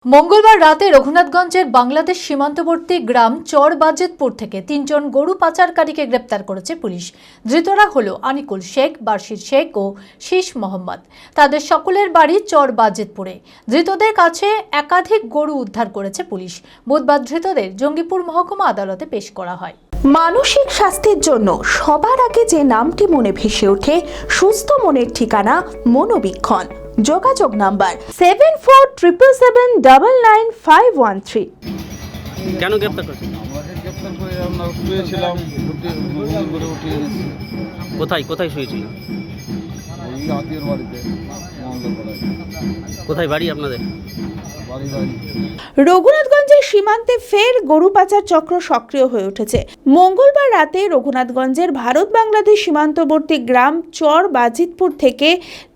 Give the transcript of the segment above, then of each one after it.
মঙ্গলবার রাতে রঘুনাথগঞ্জের বাংলাদেশ সীমান্তবর্তী গ্রাম চরবাজেতপুর থেকে ৩ জন গরু পাচারকারীকে গ্রেপ্তার করেছে পুলিশ। ধৃতরা হলো আনিকুল শেখ, বাশির শেখ ও শীষ মোহাম্মদ। তাদের সকলের বাড়ি চরবাজেতপুরে। ধৃতদের কাছে একাধিক গরু উদ্ধার করেছে পুলিশ। বুধবার ধৃতদের জঙ্গিপুর মহকুমা আদালতে পেশ করা হয়। মানসিক স্বাস্থ্যের জন্য সবার আগে যে নামটি মনে ভেসে ওঠে, সুস্থ মনের ঠিকানা মনোবীক্ষণ। যোগাযোগ নাম্বার 7477799513। কেন গ্রেপ্তার করেছেন? আমাকে গ্রেপ্তার করে আমরা শুয়েছিলাম, করে উঠিয়ে এনেছি। কোথায় শুয়েছিল? এই আত্মীয়র বাড়িতে, মঙ্গলপাড়ায়। কোথায় বাড়ি আপনাদের? বাড়ি রঘুনাথগঞ্জের সীমান্তে ফের গরু পাচার চক্র সক্রিয় হয়ে উঠেছে। মঙ্গলবার রাতে রঘুনাথগঞ্জের ভারত বাংলাদেশ সীমান্তবর্তী গ্রাম চরবাজিতপুর থেকে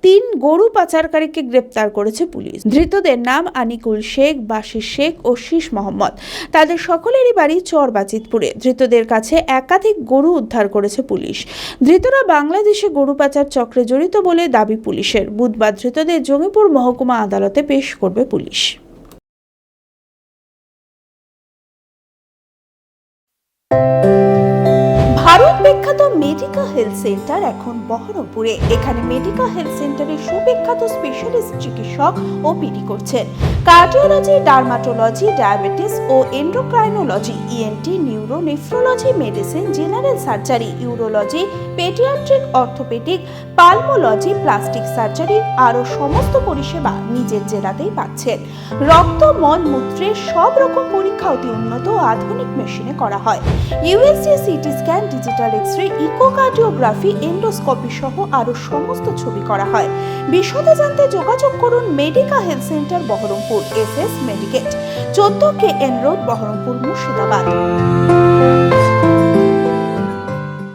3 গরু পাচারকারীকে গ্রেপ্তার করেছে পুলিশ। ধৃতদের নাম আনিকুল শেখ, বাশির শেখ ও শীষ মোহাম্মদ। তাদের সকলেরই বাড়ি চরবাজিতপুরে। ধৃতদের কাছে একাধিক গরু উদ্ধার করেছে পুলিশ। ধৃতরা বাংলাদেশে গরু পাচার চক্রে জড়িত বলে দাবি পুলিশের। বুধবার ধৃতদের জঙ্গিপুর মহকুমা আদালতে পেশ করবে পুলিশ। ভারত বিখ্যাত মেডিকা হেলথ সেন্টার এখন বহরমপুরে। এখানে মেডিকা হেলথ সেন্টারে সুবিখ্যাত স্পেশালিস্ট চিকিৎসক ওপিডি করছেন। কার্ডিওলজি, ডার্মাটোলজি, ডায়াবেটিস ও endocrinology, ENT, neuro, nephrology, medicine, general surgery, urology, paediatric, orthopaedic, pulmonology, plastic surgery আরও সমস্ত পরিষেবা নিজের জেলাতেই পাচ্ছেন। রক্ত, মল, মূত্রের সব রকম পরীক্ষা অতি উন্নত ও আধুনিক মেশিনে করা হয়। USG, CT scan, digital X-ray, echocardiography, endoscopy সহ আরও সমস্ত ছবি করা হয়। বিশদে জানতে যোগাযোগ করুন Medica health centre Baharampur, SS Medicate, 14 KN road, Baharampur, Murshidabad.